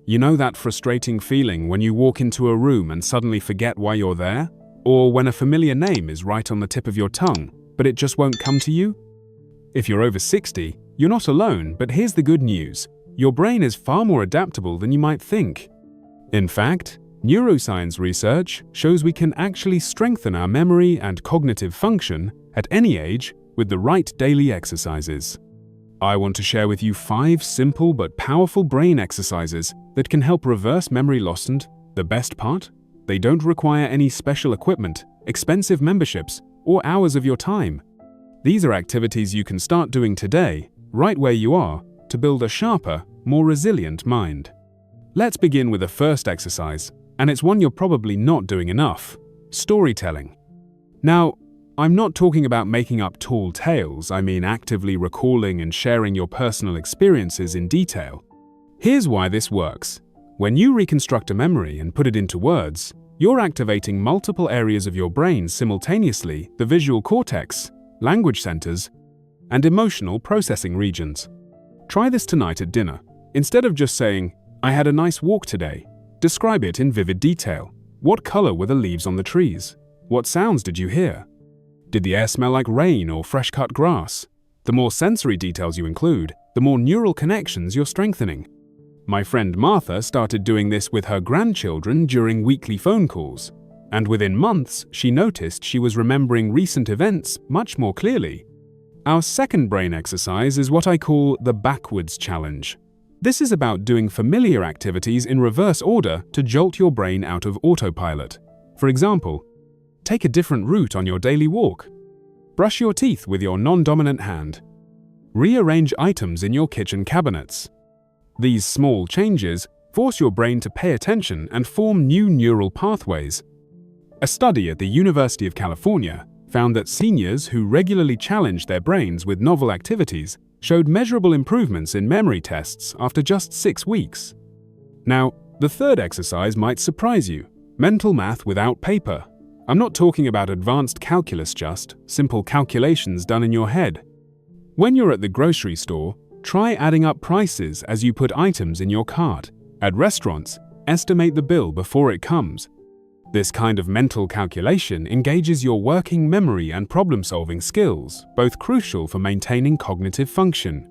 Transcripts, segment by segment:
You know that frustrating feeling when you walk into a room and suddenly forget why you're there? Or when a familiar name is right on the tip of your tongue, but it just won't come to you? If you're over 60, you're not alone, but here's the good news. Your brain is far more adaptable than you might think. In fact, neuroscience research shows we can actually strengthen our memory and cognitive function at any age with the right daily exercises. I want to share with you 5 simple but powerful brain exercises that can help reverse memory loss, and the best part? They don't require any special equipment, expensive memberships, or hours of your time. These are activities you can start doing today, right where you are, to build a sharper, more resilient mind. Let's begin with the first exercise, and it's one you're probably not doing enough: storytelling. Now, I'm not talking about making up tall tales, I mean actively recalling and sharing your personal experiences in detail. Here's why this works. When you reconstruct a memory and put it into words, you're activating multiple areas of your brain simultaneously: the visual cortex, language centers, and emotional processing regions. Try this tonight at dinner. Instead of just saying, "I had a nice walk today," describe it in vivid detail. What color were the leaves on the trees? What sounds did you hear? Did the air smell like rain or fresh-cut grass? The more sensory details you include, the more neural connections you're strengthening. My friend Martha started doing this with her grandchildren during weekly phone calls, and within months she noticed she was remembering recent events much more clearly. Our second brain exercise is what I call the backwards challenge. This is about doing familiar activities in reverse order to jolt your brain out of autopilot. For example, take a different route on your daily walk. Brush your teeth with your non-dominant hand. Rearrange items in your kitchen cabinets. These small changes force your brain to pay attention and form new neural pathways. A study at the University of California found that seniors who regularly challenged their brains with novel activities showed measurable improvements in memory tests after just 6 weeks. Now, the third exercise might surprise you: mental math without paper. I'm not talking about advanced calculus, just simple calculations done in your head. When you're at the grocery store, try adding up prices as you put items in your cart. At restaurants, estimate the bill before it comes. This kind of mental calculation engages your working memory and problem-solving skills, both crucial for maintaining cognitive function.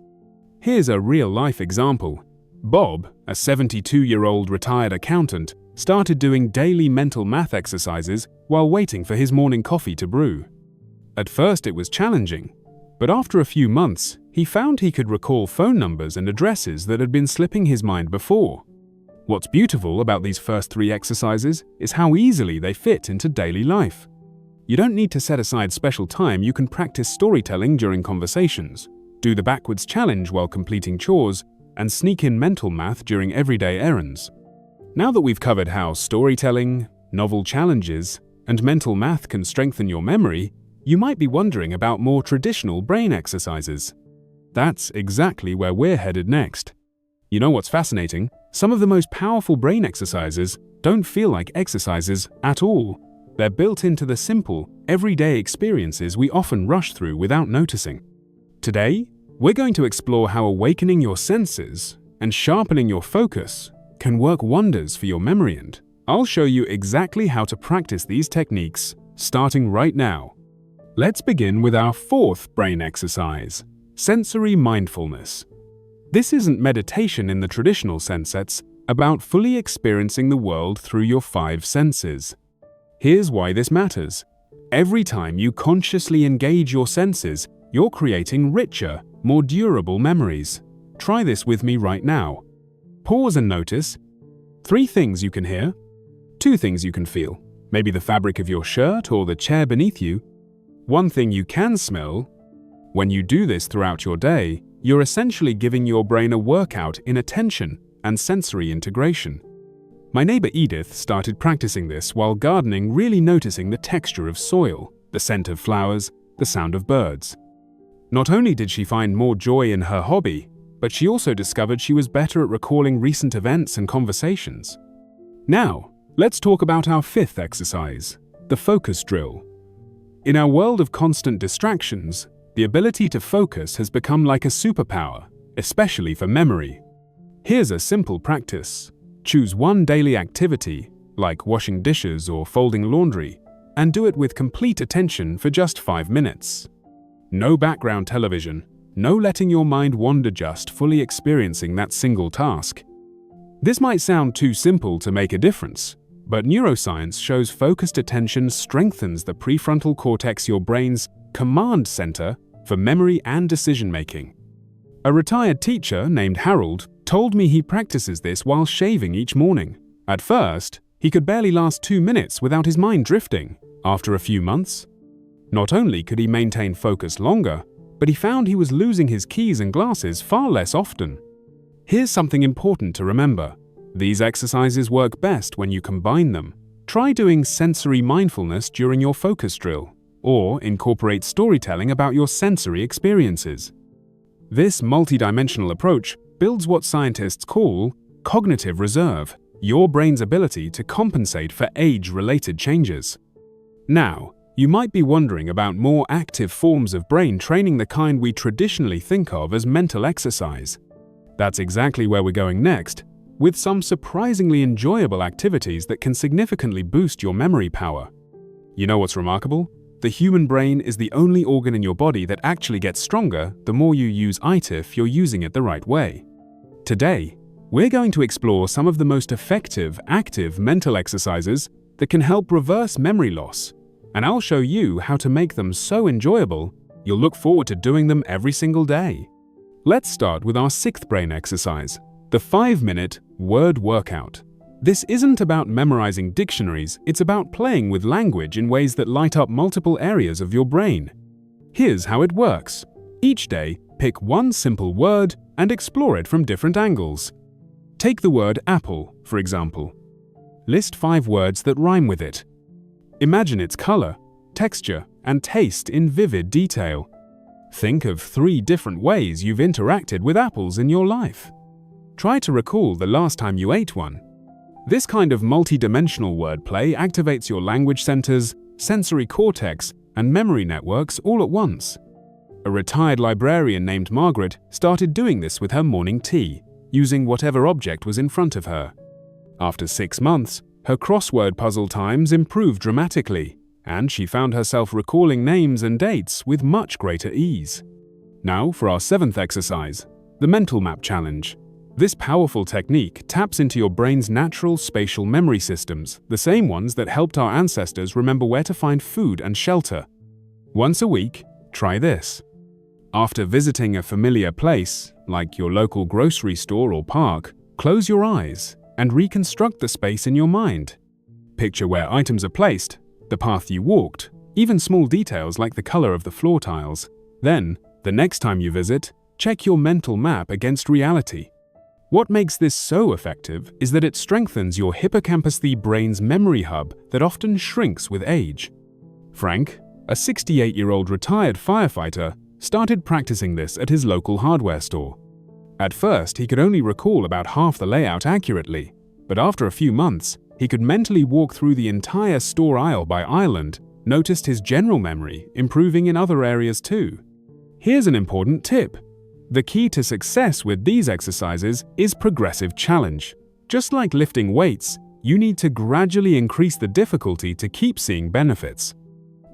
Here's a real-life example. Bob, a 72-year-old retired accountant, started doing daily mental math exercises while waiting for his morning coffee to brew. At first it was challenging, but after a few months, he found he could recall phone numbers and addresses that had been slipping his mind before. What's beautiful about these first 3 exercises is how easily they fit into daily life. You don't need to set aside special time. You can practice storytelling during conversations, do the backwards challenge while completing chores, and sneak in mental math during everyday errands. Now that we've covered how storytelling, novel challenges, and mental math can strengthen your memory, you might be wondering about more traditional brain exercises. That's exactly where we're headed next. You know what's fascinating? Some of the most powerful brain exercises don't feel like exercises at all. They're built into the simple, everyday experiences we often rush through without noticing. Today, we're going to explore how awakening your senses and sharpening your focus can work wonders for your memory, and I'll show you exactly how to practice these techniques starting right now. Let's begin with our 4th brain exercise: sensory mindfulness. This isn't meditation in the traditional sense. It's about fully experiencing the world through your 5 senses. Here's why this matters. Every time you consciously engage your senses, you're creating richer, more durable memories. Try this with me right now. Pause and notice 3 things you can hear, 2 things you can feel, maybe the fabric of your shirt or the chair beneath you, 1 thing you can smell. When you do this throughout your day, you're essentially giving your brain a workout in attention and sensory integration. My neighbor Edith started practicing this while gardening, really noticing the texture of soil, the scent of flowers, the sound of birds. Not only did she find more joy in her hobby, but she also discovered she was better at recalling recent events and conversations. Now, let's talk about our 5th exercise, the focus drill. In our world of constant distractions, the ability to focus has become like a superpower, especially for memory. Here's a simple practice. Choose one daily activity, like washing dishes or folding laundry, and do it with complete attention for just 5 minutes. No background television, no letting your mind wander, just fully experiencing that single task. This might sound too simple to make a difference, but neuroscience shows focused attention strengthens the prefrontal cortex, your brain's command center for memory and decision-making. A retired teacher named Harold told me he practices this while shaving each morning. At first, he could barely last 2 minutes without his mind drifting. After a few months, not only could he maintain focus longer, but he found he was losing his keys and glasses far less often. Here's something important to remember. These exercises work best when you combine them. Try doing sensory mindfulness during your focus drill, or incorporate storytelling about your sensory experiences. This multidimensional approach builds what scientists call cognitive reserve, your brain's ability to compensate for age-related changes. Now, you might be wondering about more active forms of brain training, the kind we traditionally think of as mental exercise. That's exactly where we're going next, with some surprisingly enjoyable activities that can significantly boost your memory power. You know what's remarkable? The human brain is the only organ in your body that actually gets stronger the more you use it if you're using it the right way. Today, we're going to explore some of the most effective, active mental exercises that can help reverse memory loss, and I'll show you how to make them so enjoyable you'll look forward to doing them every single day. Let's start with our 6th brain exercise, the 5-minute word workout. This isn't about memorizing dictionaries, it's about playing with language in ways that light up multiple areas of your brain. Here's how it works. Each day, pick one simple word and explore it from different angles. Take the word apple, for example. List 5 words that rhyme with it. Imagine its color, texture, and taste in vivid detail. Think of 3 different ways you've interacted with apples in your life. Try to recall the last time you ate one. This kind of multi-dimensional wordplay activates your language centers, sensory cortex, and memory networks all at once. A retired librarian named Margaret started doing this with her morning tea, using whatever object was in front of her. After 6 months, her crossword puzzle times improved dramatically, and she found herself recalling names and dates with much greater ease. Now for our 7th exercise, the mental map challenge. This powerful technique taps into your brain's natural spatial memory systems, the same ones that helped our ancestors remember where to find food and shelter. Once a week, try this. After visiting a familiar place, like your local grocery store or park, close your eyes and reconstruct the space in your mind. Picture where items are placed, the path you walked, even small details like the color of the floor tiles. Then, the next time you visit, check your mental map against reality. What makes this so effective is that it strengthens your hippocampus, the brain's memory hub that often shrinks with age. Frank, a 68-year-old retired firefighter, started practicing this at his local hardware store. At first, he could only recall about half the layout accurately, but after a few months, he could mentally walk through the entire store aisle by aisle and noticed his general memory improving in other areas too. Here's an important tip. The key to success with these exercises is progressive challenge. Just like lifting weights, you need to gradually increase the difficulty to keep seeing benefits.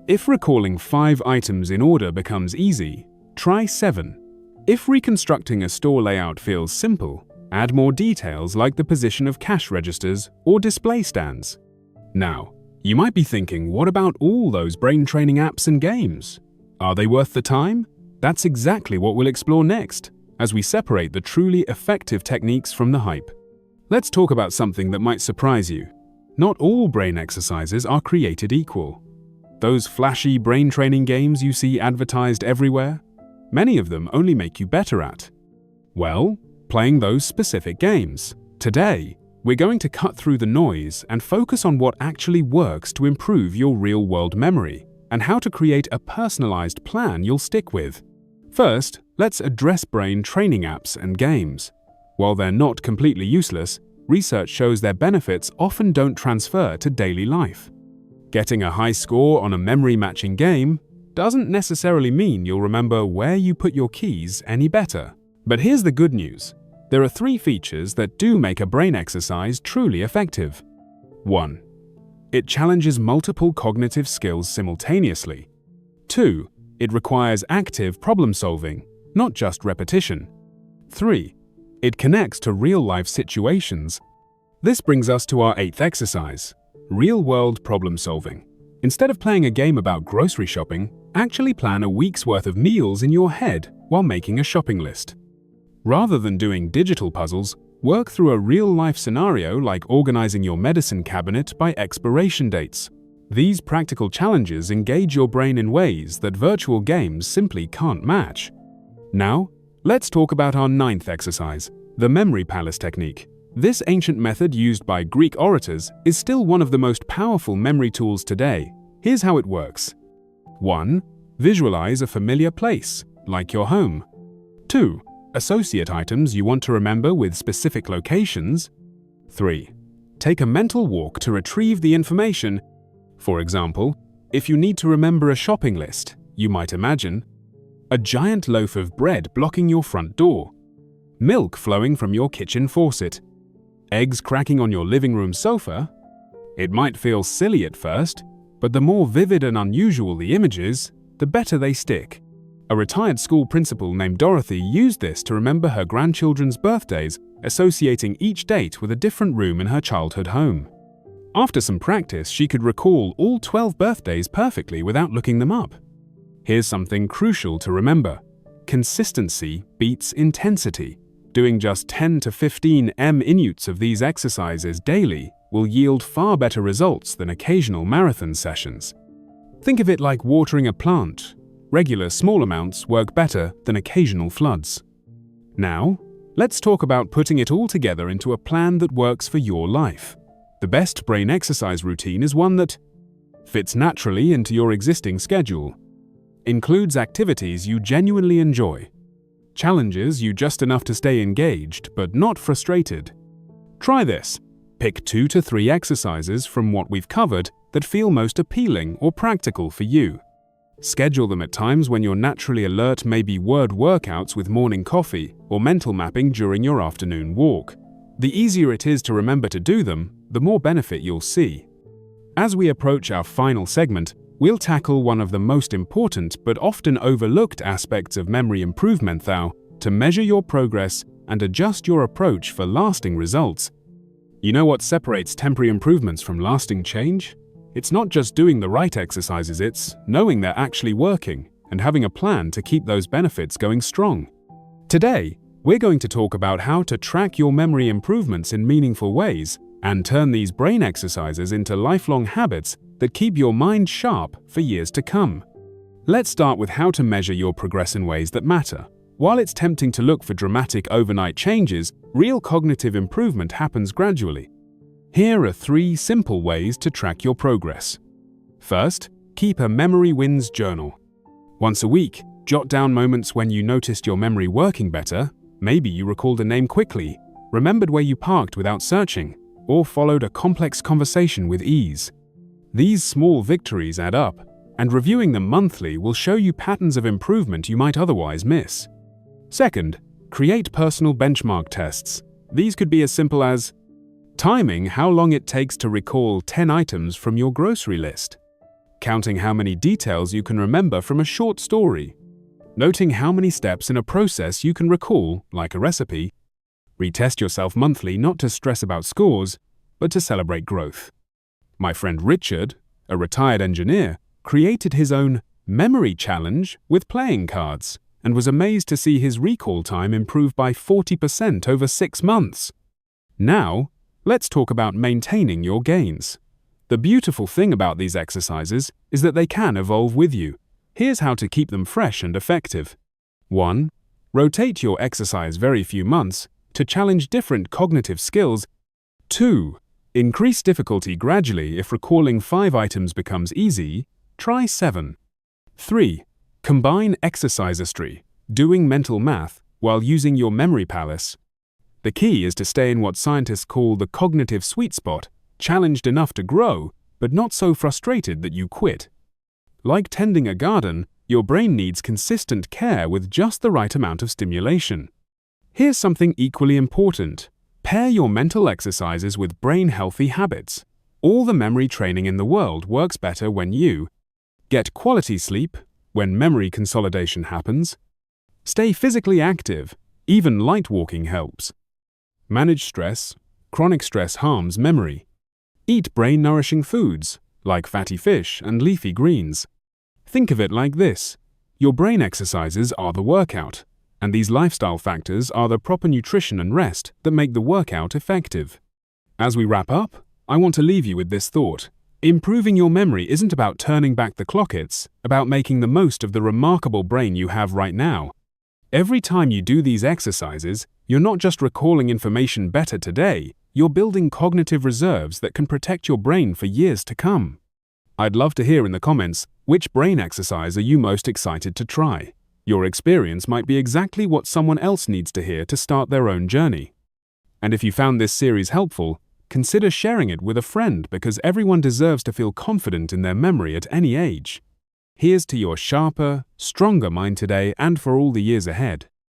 If recalling 5 items in order becomes easy, try 7. If reconstructing a store layout feels simple, add more details like the position of cash registers or display stands. Now, you might be thinking, what about all those brain training apps and games? Are they worth the time? That's exactly what we'll explore next, as we separate the truly effective techniques from the hype. Let's talk about something that might surprise you. Not all brain exercises are created equal. Those flashy brain training games you see advertised everywhere, many of them only make you better at, well, playing those specific games. Today, we're going to cut through the noise and focus on what actually works to improve your real-world memory and how to create a personalized plan you'll stick with. First, let's address brain training apps and games. While they're not completely useless, research shows their benefits often don't transfer to daily life. Getting a high score on a memory-matching game doesn't necessarily mean you'll remember where you put your keys any better. But here's the good news. There are 3 features that do make a brain exercise truly effective. 1. It challenges multiple cognitive skills simultaneously. 2. It requires active problem solving, not just repetition. 3. It connects to real-life situations. This brings us to our 8th exercise, real-world problem solving. Instead of playing a game about grocery shopping, actually plan a week's worth of meals in your head while making a shopping list. Rather than doing digital puzzles, work through a real-life scenario like organizing your medicine cabinet by expiration dates. These practical challenges engage your brain in ways that virtual games simply can't match. Now, let's talk about our 9th exercise, the memory palace technique. This ancient method used by Greek orators is still one of the most powerful memory tools today. Here's how it works. 1. Visualize a familiar place, like your home. 2. Associate items you want to remember with specific locations. 3. Take a mental walk to retrieve the information. For example, if you need to remember a shopping list, you might imagine a giant loaf of bread blocking your front door, milk flowing from your kitchen faucet, eggs cracking on your living room sofa. It might feel silly at first, but the more vivid and unusual the images, the better they stick. A retired school principal named Dorothy used this to remember her grandchildren's birthdays, associating each date with a different room in her childhood home. After some practice, she could recall all 12 birthdays perfectly without looking them up. Here's something crucial to remember. Consistency beats intensity. Doing just 10 to 15 minutes of these exercises daily will yield far better results than occasional marathon sessions. Think of it like watering a plant. Regular small amounts work better than occasional floods. Now, let's talk about putting it all together into a plan that works for your life. The best brain exercise routine is one that fits naturally into your existing schedule, includes activities you genuinely enjoy, challenges you just enough to stay engaged but not frustrated. Try this. Pick 2 to 3 exercises from what we've covered that feel most appealing or practical for you. Schedule them at times when you're naturally alert, maybe word workouts with morning coffee or mental mapping during your afternoon walk. The easier it is to remember to do them, the more benefit you'll see. As we approach our final segment, we'll tackle one of the most important but often overlooked aspects of memory improvement, to measure your progress and adjust your approach for lasting results. You know what separates temporary improvements from lasting change? It's not just doing the right exercises, it's knowing they're actually working and having a plan to keep those benefits going strong. Today, we're going to talk about how to track your memory improvements in meaningful ways and turn these brain exercises into lifelong habits that keep your mind sharp for years to come. Let's start with how to measure your progress in ways that matter. While it's tempting to look for dramatic overnight changes, real cognitive improvement happens gradually. Here are 3 simple ways to track your progress. First, keep a memory wins journal. Once a week, jot down moments when you noticed your memory working better. Maybe you recalled a name quickly, remembered where you parked without searching, or followed a complex conversation with ease. These small victories add up, and reviewing them monthly will show you patterns of improvement you might otherwise miss. Second, create personal benchmark tests. These could be as simple as timing how long it takes to recall 10 items from your grocery list, counting how many details you can remember from a short story, noting how many steps in a process you can recall, like a recipe. Retest yourself monthly not to stress about scores, but to celebrate growth. My friend Richard, a retired engineer, created his own memory challenge with playing cards and was amazed to see his recall time improve by 40% over 6 months. Now, let's talk about maintaining your gains. The beautiful thing about these exercises is that they can evolve with you. Here's how to keep them fresh and effective. 1. Rotate your exercise every few months to challenge different cognitive skills. 2. Increase difficulty gradually. If recalling 5 items becomes easy, try 7. 3. Combine exercisistry, doing mental math, while using your memory palace. The key is to stay in what scientists call the cognitive sweet spot, challenged enough to grow, but not so frustrated that you quit. Like tending a garden, your brain needs consistent care with just the right amount of stimulation. Here's something equally important. Pair your mental exercises with brain-healthy habits. All the memory training in the world works better when you get quality sleep, when memory consolidation happens. Stay physically active, even light walking helps. Manage stress. Chronic stress harms memory. Eat brain-nourishing foods, like fatty fish and leafy greens. Think of it like this. Your brain exercises are the workout, and these lifestyle factors are the proper nutrition and rest that make the workout effective. As we wrap up, I want to leave you with this thought. Improving your memory isn't about turning back the clock, it's about making the most of the remarkable brain you have right now. Every time you do these exercises, you're not just recalling information better today, you're building cognitive reserves that can protect your brain for years to come. I'd love to hear in the comments, which brain exercise are you most excited to try? Your experience might be exactly what someone else needs to hear to start their own journey. And if you found this series helpful, consider sharing it with a friend because everyone deserves to feel confident in their memory at any age. Here's to your sharper, stronger mind today and for all the years ahead.